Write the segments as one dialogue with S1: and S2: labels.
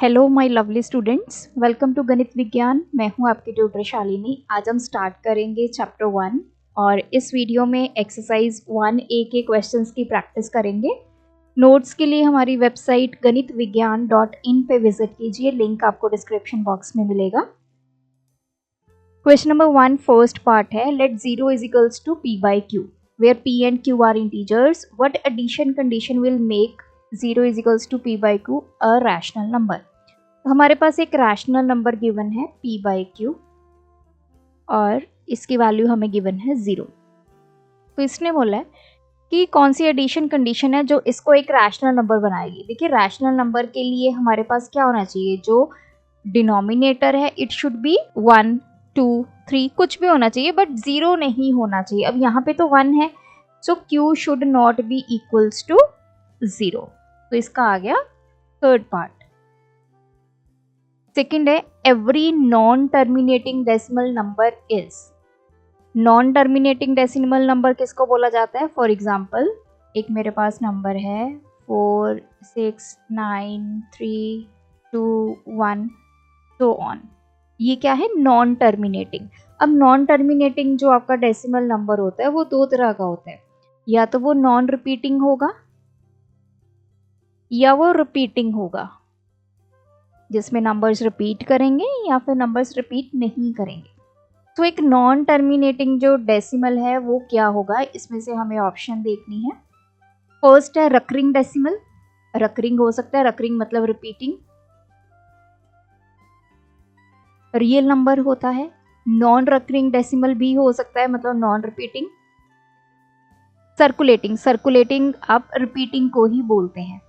S1: Hello my lovely students, welcome to Ganit Vigyan. मैं हूं आपकी ट्यूटर शालिनी। आज हम स्टार्ट करेंगे चैप्टर 1 और इस वीडियो में एक्सरसाइज 1A के क्वेश्चंस की प्रैक्टिस करेंगे। नोट्स के लिए हमारी वेबसाइट ganitviggyan.in पे विजिट कीजिए, लिंक आपको डिस्क्रिप्शन बॉक्स में मिलेगा। क्वेश्चन नंबर 1 फर्स्ट पार्ट है, let 0 is equals to p by q where p and q are integers, what addition condition will make 0 is equals to p by q a rational number। हमारे पास एक rational number given है p by q और इसकी value हमें given है 0। तो इसने बोला है कि कौन सी एडिशन कंडीशन है जो इसको एक रैशनल नंबर बनाएगी। देखिए, रैशनल नंबर के लिए हमारे पास क्या होना चाहिए, जो डिनोमिनेटर है इट शुड बी 1 2 3 कुछ भी होना चाहिए, बट 0 नहीं होना चाहिए। अब यहाँ पे तो 1 है, so q should not be equals to 0। तो इसका आ गया थर्ड पार्ट। सेकेंड है, every non terminating decimal number is. Non terminating decimal number किसको बोला जाता है? फॉर एग्जाम्पल, एक मेरे पास नंबर है 4 6 9 3 2 1 सो ऑन। ये क्या है? Non terminating. अब नॉन टर्मिनेटिंग जो आपका डेसिमल नंबर होता है वो दो तरह का होता है, या तो वो नॉन रिपीटिंग होगा या वो रिपीटिंग होगा, जिसमें नंबर्स रिपीट करेंगे या फिर नंबर्स रिपीट नहीं करेंगे। तो एक नॉन टर्मिनेटिंग जो डेसिमल है वो क्या होगा, इसमें से हमें ऑप्शन देखनी है। फर्स्ट है रकरिंग डेसिमल। रकरिंग हो सकता है, रकरिंग मतलब रिपीटिंग। रियल नंबर होता है। नॉन रकरिंग डेसिमल भी हो सकता है, मतलब नॉन रिपीटिंग। सर्कुलेटिंग, सर्कुलेटिंग आप रिपीटिंग को ही बोलते हैं।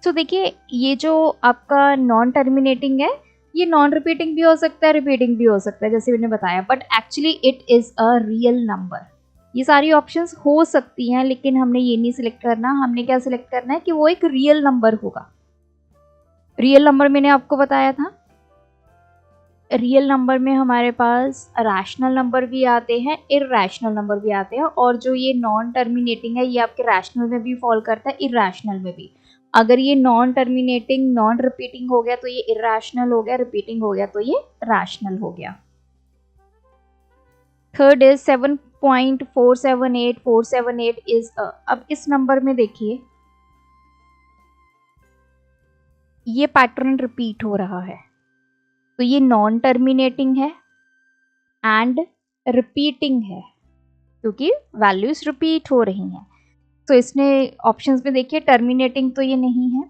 S1: तो देखिए, ये जो आपका नॉन टर्मिनेटिंग है ये नॉन रिपीटिंग भी हो सकता है, रिपीटिंग भी हो सकता है, जैसे मैंने बताया, but actually it is a real number. ये सारी ऑप्शंस हो सकती हैं, लेकिन हमने ये नहीं सिलेक्ट करना। हमने क्या सिलेक्ट करना है कि वो एक रियल नंबर होगा। रियल नंबर मैंने आपको बताया था, रियल नंबर में हमारे पास रैशनल नंबर भी आते हैं, इररैशनल नंबर भी आते हैं, और जो ये नॉन टर्मिनेटिंग है ये आपके रैशनल में भी फॉल करता है, इररैशनल में भी। अगर ये नॉन टर्मिनेटिंग नॉन रिपीटिंग हो गया तो ये इररैशनल हो गया, रिपीटिंग हो गया तो ये रैशनल हो गया। Third is 7.478478 is a. अब इस नंबर में देखिए ये पैटर्न रिपीट हो रहा है, तो ये नॉन टर्मिनेटिंग है एंड रिपीटिंग है, क्योंकि वैल्यूज रिपीट हो रही हैं। तो इसने ऑप्शंस में देखिए, टर्मिनेटिंग तो ये नहीं है,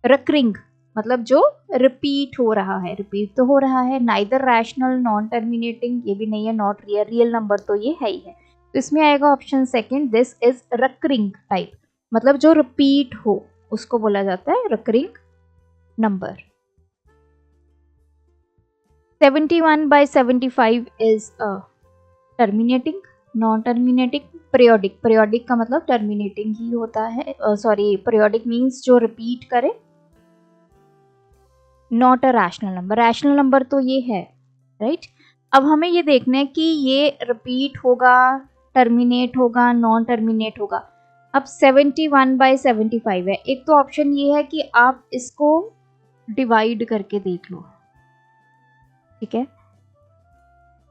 S1: रकरिंग मतलब जो रिपीट हो रहा है, रिपीट तो हो रहा है, नाइदर रैशनल नॉन टर्मिनेटिंग ये भी नहीं है, नॉट रियल, रियल नंबर तो ये है ही है। तो इसमें आएगा option second, this is recurring type, मतलब जो रिपीट हो उसको बोला जाता है recurring number. 71/75 is a terminating, non terminating, periodic. Periodic का मतलब टर्मिनेटिंग ही होता है, सॉरी पीरियोडिक मींस जो रिपीट करे, not a rational number. Rational number तो ये है, राइट। अब हमें ये देखना है कि ये रिपीट होगा, टर्मिनेट होगा, नॉन टर्मिनेट होगा। अब 71/75 है, एक तो ऑप्शन ये है कि आप इसको डिवाइड करके देख लो, ठीक है,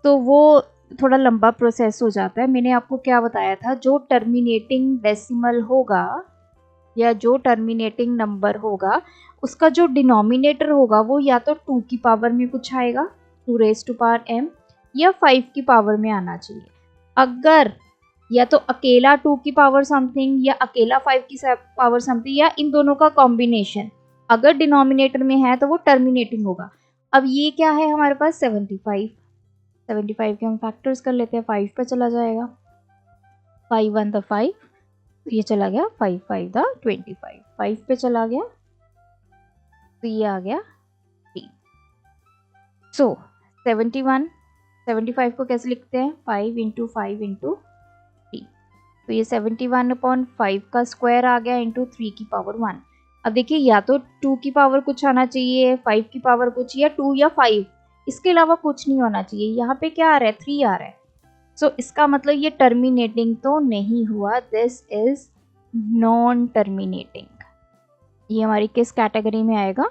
S1: तो वो थोड़ा लंबा प्रोसेस हो जाता है। मैंने आपको क्या बताया था, जो टर्मिनेटिंग डेसिमल होगा या जो टर्मिनेटिंग नंबर होगा उसका जो डिनोमिनेटर होगा वो या तो 2 की पावर में कुछ आएगा, 2 raised to power m, या 5 की पावर में आना चाहिए। अगर या तो अकेला 2 की पावर समथिंग या अकेला 5 की पावर समथिंग या इन दोनों का कॉम्बिनेशन अगर डिनोमिनेटर में है तो वो टर्मिनेटिंग होगा। अब ये क्या है हमारे पास 75 के हम फैक्टर्स कर लेते हैं, 5 पे चला जाएगा, 5 1 द 5, ये चला गया 5 5 द 25, 5 पे चला गया तो ये आ गया 3। सो 75 को कैसे लिखते हैं, 5 इंटू 5 इंटू 3, तो ये 71/5 का स्क्वायर आ गया इंटू 3 की पावर 1। अब देखिए, या तो 2 की पावर कुछ आना चाहिए, 5 की पावर कुछ, या 2 या 5, इसके अलावा कुछ नहीं होना चाहिए। यहाँ पे क्या आ रहा है, 3 आ रहा है। सो इसका मतलब ये टर्मिनेटिंग तो नहीं हुआ, दिस इज नॉन टर्मिनेटिंग, ये हमारी किस कैटेगरी में आएगा?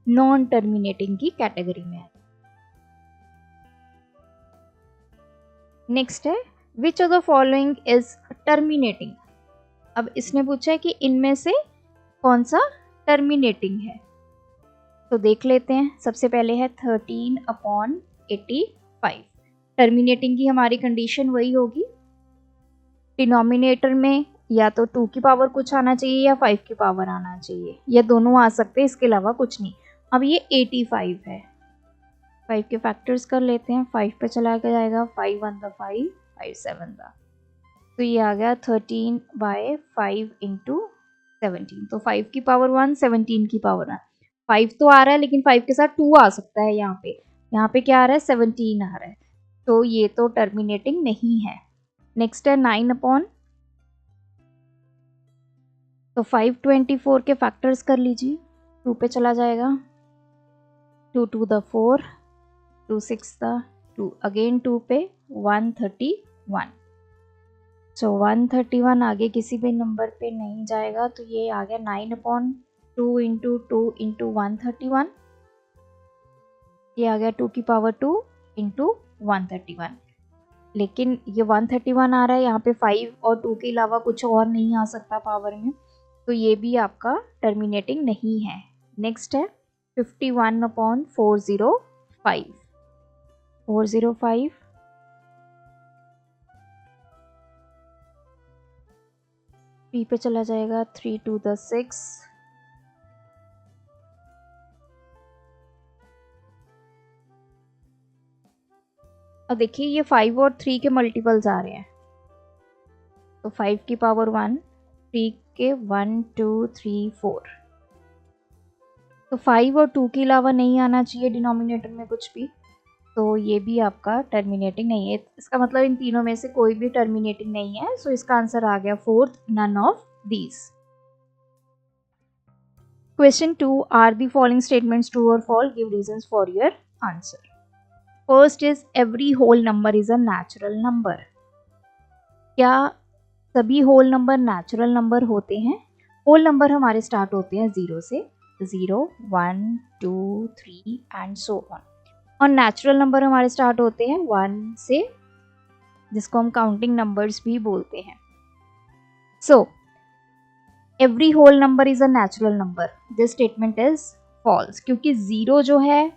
S1: नॉन टर्मिनेटिंग की कैटेगरी में आएगा। नेक्स्ट है which of the following is terminating. अब इसने पूछा है कि इनमें से कौन सा टर्मिनेटिंग है, तो देख लेते हैं। सबसे पहले है 13/85। टर्मिनेटिंग की हमारी कंडीशन वही होगी, डिनोमिनेटर में या तो 2 की पावर कुछ आना चाहिए या 5 की पावर आना चाहिए, या दोनों आ सकते हैं, इसके अलावा कुछ नहीं। अब ये 85 है, 5 के फैक्टर्स कर लेते हैं। 5 पे चला के जाएगा, 5 1 द 5, 5 7 द, तो ये आ गया 13/5 इंटू 17। तो 5 की पावर 1, 17 की पावर 1। 5 तो आ रहा है लेकिन 5 के साथ 2 आ सकता है यहाँ पे। यहाँ पे क्या आ रहा है? 17 आ रहा है, तो ये तो टर्मिनेटिंग नहीं है। नेक्स्ट है 9/, तो 524 के फैक्टर्स कर लीजिए। 2 पे चला जाएगा, 2 2 द 4, 2 6 द 2, अगेन 2 पे 131। सो 131 आगे किसी भी नंबर पे नहीं जाएगा, तो ये आ गया 9/2 इंटू 2 इंटू 131। ये आ गया 2 की पावर 2 इंटू 131। लेकिन ये 131 आ रहा है, यहाँ पे 5 और 2 के अलावा कुछ और नहीं आ सकता पावर में, तो ये भी आपका टर्मिनेटिंग नहीं है। नेक्स्ट है 51/405। 405 3 पे चला जाएगा, 3 2 द 6, अब देखिए ये 5 और 3 के मल्टीपल्स आ रहे हैं, तो 5 की पावर 1, 3 के 1 2 3 4, तो 5 और 2 के अलावा नहीं आना चाहिए डिनोमिनेटर में कुछ भी, तो ये भी आपका टर्मिनेटिंग नहीं है। इसका मतलब इन तीनों में से कोई भी टर्मिनेटिंग नहीं है, सो इसका आंसर आ गया 4th, none of these. Question 2, are the following statements true और false, give reasons for your answer. First is every whole number is a natural number. क्या सभी होल नंबर नेचुरल नंबर होते हैं? होल नंबर हमारे start होते हैं 0 से, 0 1 2 3 and so on, और नेचुरल नंबर हमारे स्टार्ट होते हैं 1 से, जिसको हम काउंटिंग नंबर्स भी बोलते हैं। So every whole number is a natural number, this statement is false, क्योंकि 0 जो है,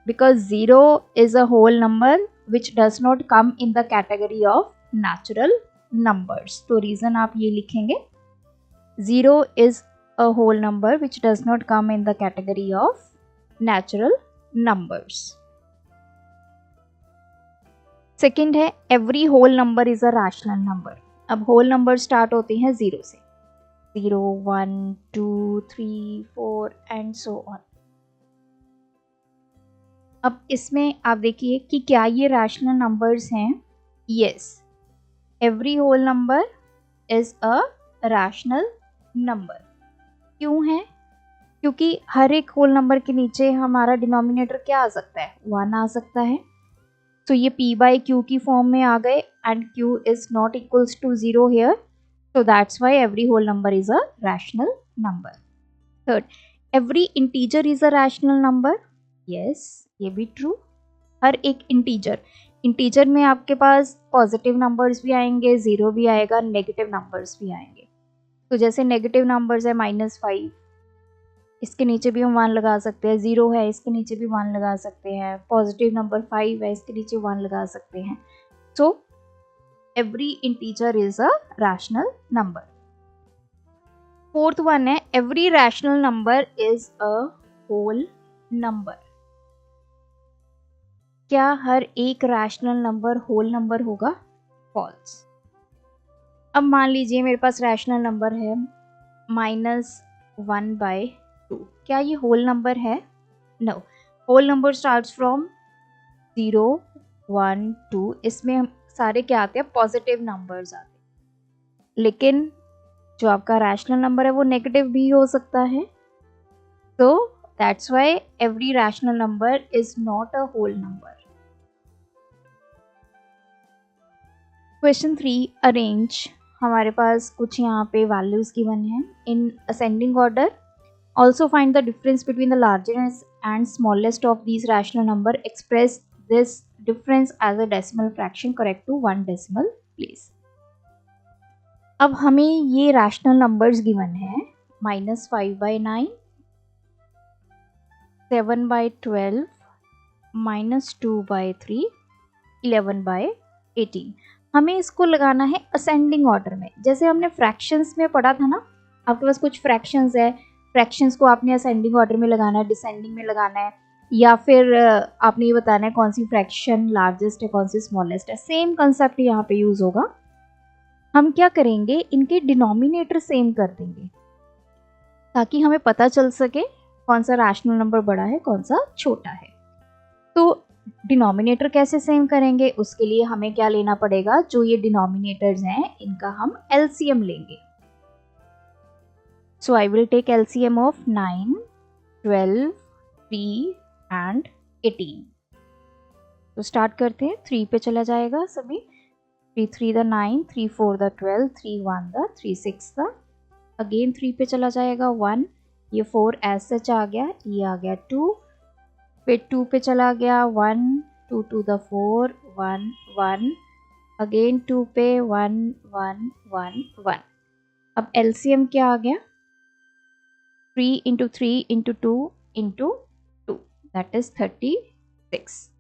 S1: because 0 is a whole number which does not come in the category of natural numbers. तो रीजन आप ये लिखेंगे, 0 is a whole number which does not come in the category of natural numbers. Second है every whole number is a rational number. अब whole number start होते हैं 0 से, 0 1 2 3 4 and so on. अब इसमें आप देखिए कि क्या ये रैशनल नंबर्स हैं? Yes, every whole number is a rational number. क्यों है? क्योंकि हर एक होल नंबर के नीचे हमारा डिनोमिनेटर क्या आ सकता है? 1 आ सकता है। तो ये p बाई क्यू की फॉर्म में आ गए, and q is not equals to 0 here, so that's why every whole number is a rational number. Third, every integer is a rational number. Yes, ये भी ट्रू। हर एक इंटीजर में आपके पास positive numbers भी आएंगे, 0 भी आएगा, नेगेटिव नंबर्स भी आएंगे। तो जैसे नेगेटिव नंबर्स है -5, इसके नीचे भी हम 1 लगा सकते हैं, 0 है इसके नीचे भी 1 लगा सकते हैं, पॉजिटिव नंबर 5 है इसके नीचे 1 लगा सकते हैं। सो every integer is a rational number. Fourth one है every rational number is a whole number. क्या हर एक रैशनल नंबर होल नंबर होगा? फॉल्स। अब मान लीजिए मेरे पास रैशनल नंबर है -1/2, क्या ये होल नंबर है? No, whole number starts from 0 1 2, इसमें सारे क्या आते हैं? पॉजिटिव नंबर्स आते हैं, लेकिन जो आपका रैशनल नंबर है वो नेगेटिव भी हो सकता है, तो that's why every rational number is not a whole number. Question 3, arrange. हमारे पास कुछ यहाँ पे वैल्यूज गिवन है in ascending order Also find the difference between the largest and smallest of these rational number. Express this difference as a decimal fraction correct to 1 decimal place. अब हमें ये rational numbers given है -5/9, 7/12, -2/3, 11/18. हमें इसको लगाना है ascending order में. जैसे हमने फ्रैक्शंस में पढ़ा था ना, आपके पास कुछ फ्रैक्शंस है, फ्रैक्शंस को आपने असेंडिंग ऑर्डर में लगाना है, डिसेंडिंग में लगाना है, या फिर आपने ये बताना है कौन सी फ्रैक्शन लार्जेस्ट है, कौन सी स्मॉलेस्ट है. सेम कंसेप्ट यहाँ पे यूज होगा. हम क्या करेंगे, इनके डिनोमिनेटर सेम कर देंगे ताकि हमें पता चल सके कौन सा रैशनल नंबर बड़ा है, कौन सा छोटा है. तो डिनोमिनेटर कैसे सेम करेंगे, उसके लिए हमें क्या लेना पड़ेगा, जो ये डिनोमिनेटर्स हैं इनका हम एलसीएम लेंगे. So I will take LCM of 9, 12, 3 and 18. तो स्टार्ट करते हैं. 3 पे चला जाएगा सभी. 3 3 the 9, 3 4 the 12, 3 1 the 3 6 the. Again 3 पे चला जाएगा 1, ये 4 एस एच आ गया, ये आ गया 2. फिर 2 पे चला गया 1, 2 2 द 4, 1 1. अगेन 2 पे 1 1 1 1. अब एलसीएम क्या आ गया, 3 into 3 into 2 into 2, that is 36.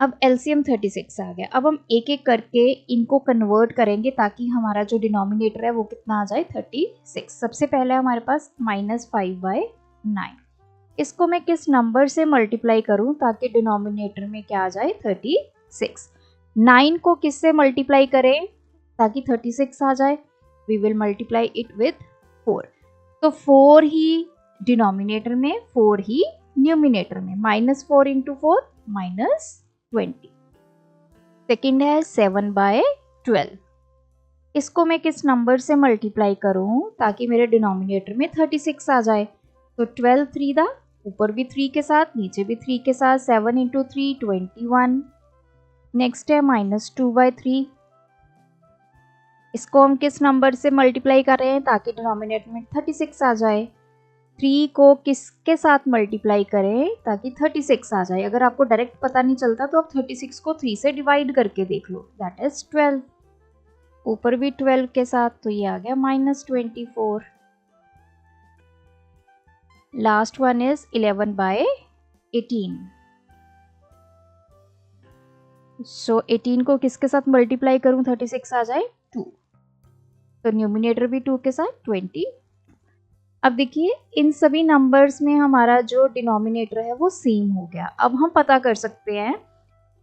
S1: अब एलसीएम 36 आ गया. अब हम एक एक करके इनको कन्वर्ट करेंगे ताकि हमारा जो डिनोमिनेटर है वो कितना आ जाए, 36. सबसे पहले हमारे पास -5/9. इसको मैं किस नंबर से मल्टीप्लाई करूं ताकि डिनोमिनेटर में क्या आ जाए, 36. 9 को किस से मल्टीप्लाई करें ताकि 36 आ जाए, we will multiply it with 4. तो 4 ही डिनोमिनेटर में, 4 ही न्यूमिनेटर में. -4 इंटू 4 -20. सेकेंड है 7/12. इसको मैं किस नंबर से मल्टीप्लाई करूं ताकि मेरे डिनोमिनेटर में 36 आ जाए. तो 12 3 दा, ऊपर भी 3 के साथ, नीचे भी 3 के साथ. 7 इंटू 3 21. नेक्स्ट है -2/3. इसको हम किस नंबर से मल्टीप्लाई कर रहे हैं ताकि डिनोमिनेटर में 36 आ जाए. 3 को किसके साथ मल्टीप्लाई करें ताकि 36 आ जाए. अगर आपको डायरेक्ट पता नहीं चलता तो आप 36 को 3 से डिवाइड करके देख लो, दैट इज 12. ऊपर भी 12 के साथ, तो ये आ गया -24. Last one is 11/18. सो 18 को किसके साथ मल्टीप्लाई करूं 36 आ जाए, 2. तो न्यूमिनेटर भी 2 के साथ 20. अब देखिए इन सभी नंबर्स में हमारा जो डिनोमिनेटर है वो सेम हो गया. अब हम पता कर सकते हैं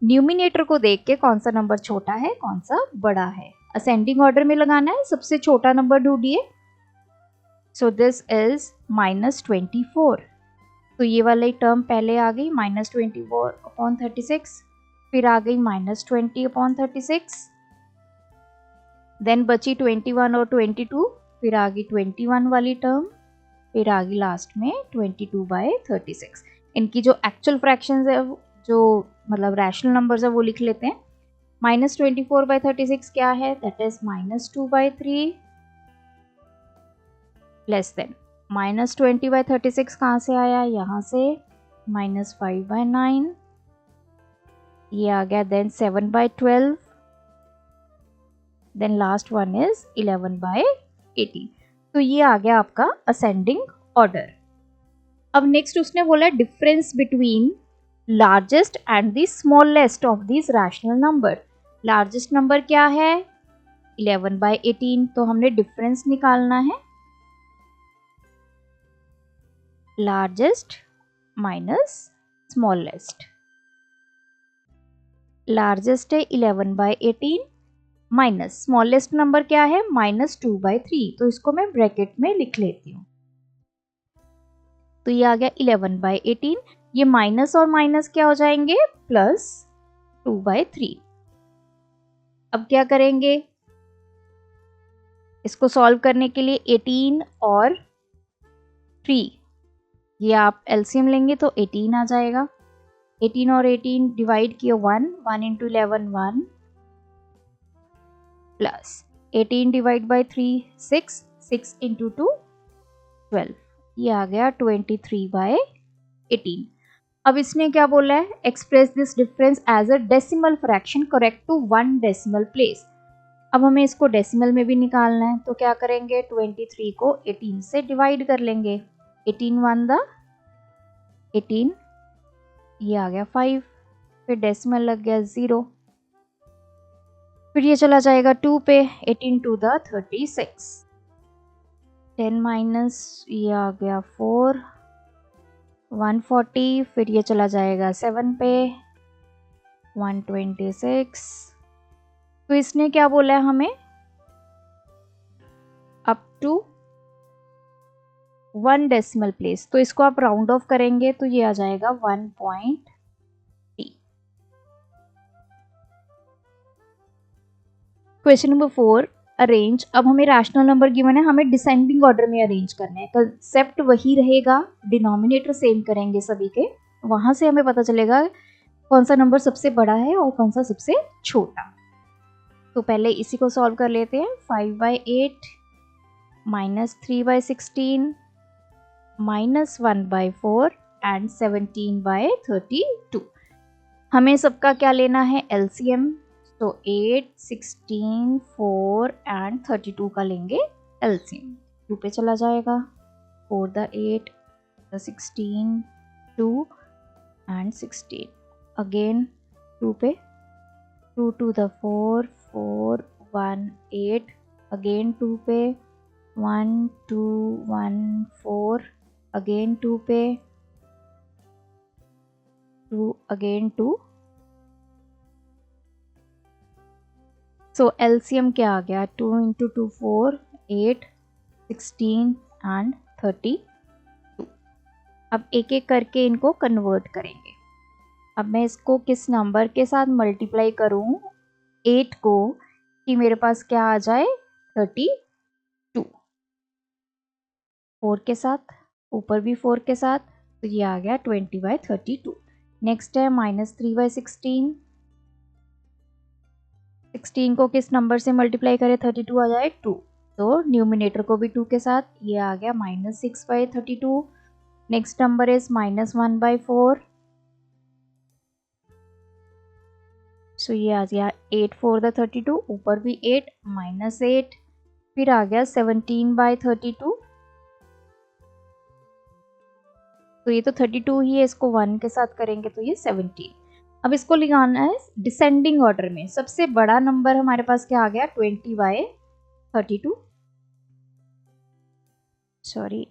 S1: न्यूमिनेटर को देख के कौन सा नंबर छोटा है, कौन सा बड़ा है. असेंडिंग ऑर्डर में लगाना है. सबसे छोटा नंबर ढूंढिए. So this is -24. तो ये वाली टर्म पहले आ गई, -24/36. फिर आ गई -20/36. देन बची 21 और 22. फिर आ गई 21 वाली टर्म. फिर आ गई लास्ट में 22/36. इनकी जो एक्चुअल फ्रैक्शंस है, जो मतलब रैशनल नंबर्स है, वो लिख लेते हैं. -24/36 क्या है, दैट इज -2/3 लेस देन -20/36 कहाँ से आया, यहाँ से -5/9. ये आ गया. Then 7/12. Then last one is 11/18. तो ये आ गया आपका असेंडिंग ऑर्डर. अब नेक्स्ट उसने बोला difference between largest and the smallest of this rational number. Largest number क्या है, 11/18. तो हमने डिफरेंस निकालना है, लार्जेस्ट माइनस स्मॉलेस्ट. लार्जेस्ट है 11/18 माइनस स्मॉलेस्ट नंबर क्या है, -2/3. तो इसको मैं ब्रैकेट में लिख लेती हूँ. तो ये आ गया 11/18. ये माइनस और माइनस क्या हो जाएंगे, +2/3. अब क्या करेंगे, इसको सॉल्व करने के लिए 18 और 3, ये आप एलसीएम लेंगे तो 18 आ जाएगा. 18 और 18 डिवाइड किए 1 into 11 1 plus 18 divide by 3 6 into 2 12, ये आ गया 23/18। अब इसने क्या बोला है, express this difference as a decimal fraction correct to 1 decimal place. अब हमें इसको डेसिमल में भी निकालना है, तो क्या करेंगे, 23 को 18 से डिवाइड कर लेंगे। 18 1 द 18, ये आ गया 5, फिर डेसिमल लग गया 0, फिर ये चला जाएगा 2 पे, 18 2 द 36, 10 माइनस ये आ गया 4, 140, फिर ये चला जाएगा 7 पे, 126। तो इसने क्या बोला है हमें, अप टू 1 डेसिमल प्लेस, तो इसको आप राउंड ऑफ करेंगे तो ये आ जाएगा 1.3। Question number 4, arrange. अब हमें रैशनल नंबर गिवन है, हमें डिसेंडिंग ऑर्डर में अरेंज करना है। कंसेप्ट वही रहेगा, डिनोमिनेटर सेम करेंगे सभी के, वहां से हमें पता चलेगा कौन सा नंबर सबसे बड़ा है और कौन सा सबसे छोटा। तो पहले इसी को सॉल्व कर लेते हैं। 5/8 माइनस 3/16 माइनस 1/4 एंड 17/32। हमें सबका क्या लेना है, एलसीएम। तो 8, 16, 4 एंड 32 का लेंगे एलसीएम। 2 पे चला जाएगा, 4 द 8 द 16, 2 एंड 16, अगेन 2 पे, 2 2 द 4, 4 1 8, अगेन 2 पे, 1 2 1 4, अगेन 2 पे, 2 अगेन 2। सो एलसीएम क्या आ गया, 2 × 2 4, 8, 16 एंड 32। अब एक एक करके इनको कन्वर्ट करेंगे। अब मैं इसको किस नंबर के साथ मल्टीप्लाई करूं 8 को, कि मेरे पास क्या आ जाए, 32। 4 के साथ, ऊपर भी 4 के साथ, तो ये आ गया 20/32। नेक्स्ट है -3/16। 16 को किस नंबर से मल्टीप्लाई करें 32 आ जाए, 2, तो न्यूमिनेटर को भी 2 के साथ, ये आ गया -6/32। नेक्स्ट नंबर इज -1/4, सो ये आ गया 8 4 द 32, ऊपर भी 8, -8, फिर आ गया 17/32। तो ये तो 32 ही है, इसको 1 के साथ करेंगे तो ये 17। अब इसको लगाना है डिसेंडिंग ऑर्डर में। सबसे बड़ा नंबर हमारे पास क्या आ गया, 20/32, सॉरी,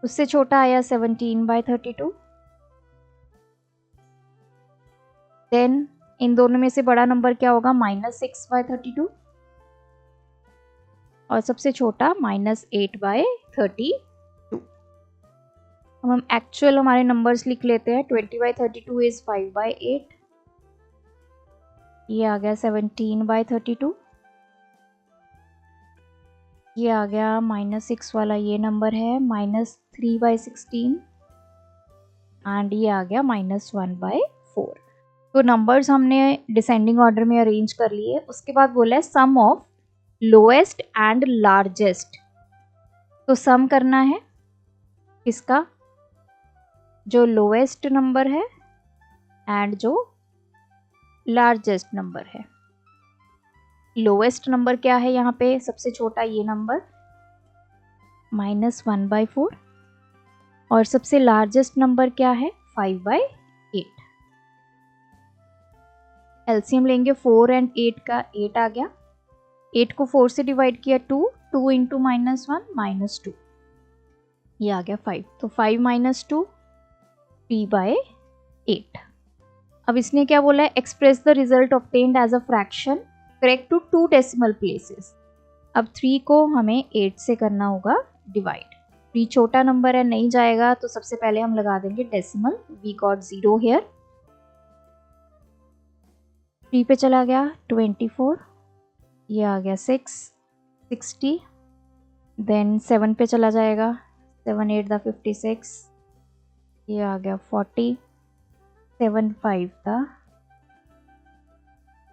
S1: उससे छोटा आया 17/32। देन इन दोनों में से बड़ा नंबर क्या होगा, -6/32, और सबसे छोटा -8/32। अब हम एक्चुअल हमारे नंबर्स लिख लेते हैं। 20/32 इज 5/8, ये आ गया 17/32, ये आ गया -6 वाला ये नंबर है -3/16, एंड ये आ गया -1/4। तो नंबर्स हमने डिसेंडिंग ऑर्डर में अरेंज कर लिए। उसके बाद बोला है सम ऑफ लोएस्ट एंड लार्जेस्ट। तो सम करना है किसका, जो लोएस्ट नंबर है एंड जो लार्जेस्ट नंबर है। लोएस्ट नंबर क्या है यहाँ पे, सबसे छोटा ये नंबर -1/4, और सबसे लार्जेस्ट नंबर क्या है, 5/8। एलसीएम लेंगे 4 एंड 8 का, 8 आ गया, 8 को 4 से डिवाइड किया 2, 2 × -1 -2, ये आ गया 5, तो 5 - 2 3/8। अब इसने क्या बोला है, express the result obtained as a fraction correct to 2 decimal places. अब 3 को हमें 8 से करना होगा डिवाइड। 3 छोटा नंबर है, नहीं जाएगा, तो सबसे पहले हम लगा देंगे डेसिमल, वी गॉट 0 हियर। 3 पे चला गया 24, ये आ गया 6, 60, देन 7 पे चला जाएगा, 7 8 द 56, ये आ गया 40, 7 5 द,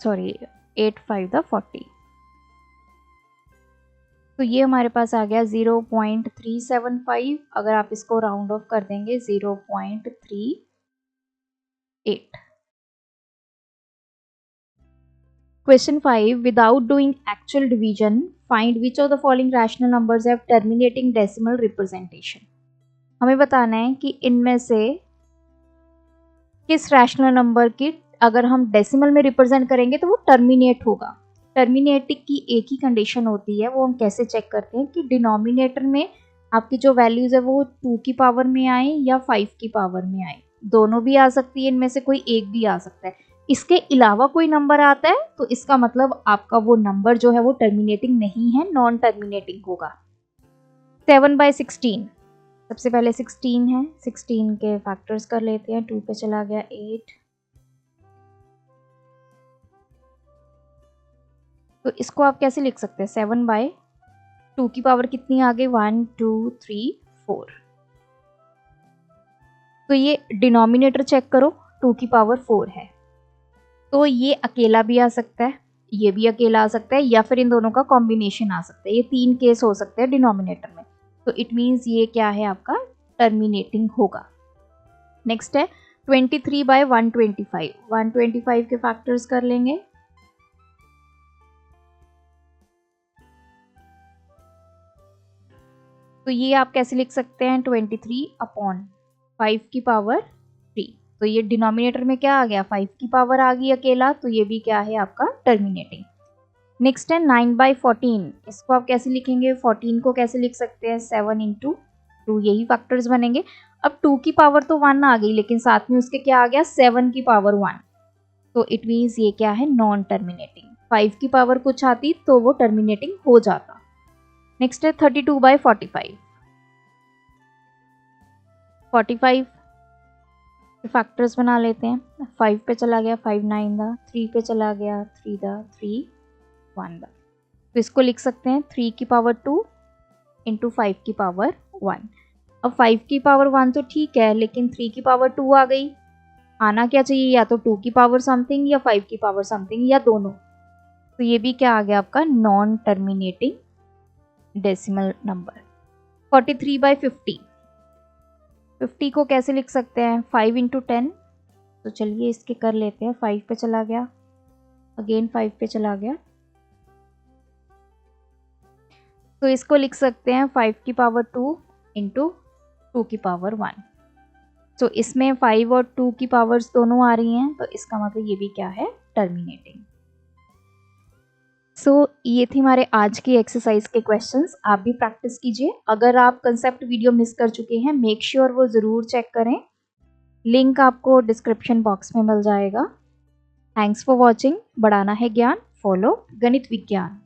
S1: सॉरी 8 5 द 40, तो ये हमारे पास आ गया 0.375। अगर आप इसको राउंड ऑफ कर देंगे 0.38। Question 5. Without doing actual division, find which of the following rational numbers have terminating decimal representation. हमें बताना है कि इनमें से किस रैशनल नंबर की अगर हम डेसिमल में रिप्रेजेंट करेंगे तो वो टर्मिनेट होगा। टर्मिनेटिंग की एक ही कंडीशन होती है, वो हम कैसे चेक करते हैं कि डिनोमिनेटर में आपकी जो वैल्यूज है वो 2 की पावर में आए या 5 की पावर में आए, दोनों भी आ सकती है, इनमें से कोई एक भी आ सकता है। इसके अलावा कोई नंबर आता है तो इसका मतलब आपका वो नंबर जो है वो टर्मिनेटिंग नहीं है, नॉन टर्मिनेटिंग होगा। 7/16, सबसे पहले 16 है, 16 के फैक्टर्स कर लेते हैं। 2 पे चला गया 8, तो इसको आप कैसे लिख सकते हैं? 7/2 की पावर कितनी आ गई? 1 2 3 4। तो ये डिनोमिनेटर चेक करो, 2 की पावर 4 है, तो ये अकेला भी आ सकता है, ये भी अकेला आ सकता है, या फिर इन दोनों का कॉम्बिनेशन आ सकता है। ये 3 केस हो सकते हैं डिनोमिनेटर में, तो इट मीन्स ये क्या है आपका? टर्मिनेटिंग होगा। नेक्स्ट है 23/125। 125 के फैक्टर्स कर लेंगे। तो ये आप कैसे लिख सकते हैं? 23/5 की पावर 3। तो ये डिनोमिनेटर में क्या आ गया? 5 की पावर आ गई अकेला, तो ये भी क्या है आपका? टर्मिनेटिंग। नेक्स्ट है 9/14। इसको आप कैसे लिखेंगे? 14 को कैसे लिख सकते हैं? 7 × 2, यही फैक्टर्स बनेंगे। अब 2 की पावर तो 1 आ गई, लेकिन साथ में उसके क्या आ गया? 7 की पावर 1, तो इट मीन्स ये क्या है? Non terminating. 5 की पावर कुछ आती तो वो टर्मिनेटिंग हो जाता। नेक्स्ट है 32/45। 45 फैक्टर्स बना लेते हैं। 5 पे चला गया 5 9 दा, 3 पे चला गया 3 दा, 3 1 दा, तो इसको लिख सकते हैं 3 की पावर 2 × 5 की पावर 1। अब 5 की पावर 1 तो ठीक है, लेकिन 3 की पावर 2 आ गई। आना क्या चाहिए? या तो 2 की पावर समथिंग या 5 की पावर समथिंग, या दोनों। तो ये भी क्या आ गया आपका? Non terminating decimal number. 43/50। 50 को कैसे लिख सकते हैं? 5 × 10। तो चलिए इसके कर लेते हैं। 5 पे चला गया, अगेन 5 पे चला गया, तो इसको लिख सकते हैं 5 की पावर 2 × 2 की पावर 1। तो इसमें 5 और 2 की पावर्स दोनों आ रही हैं, तो इसका मतलब ये भी क्या है? टर्मिनेटिंग। सो ये थी हमारे आज की एक्सरसाइज के क्वेश्चंस। आप भी प्रैक्टिस कीजिए। अगर आप कंसेप्ट वीडियो मिस कर चुके हैं, मेक श्योर वो ज़रूर चेक करें। लिंक आपको डिस्क्रिप्शन बॉक्स में मिल जाएगा। Thanks for watching. बढ़ाना है ज्ञान, फॉलो गणित विज्ञान।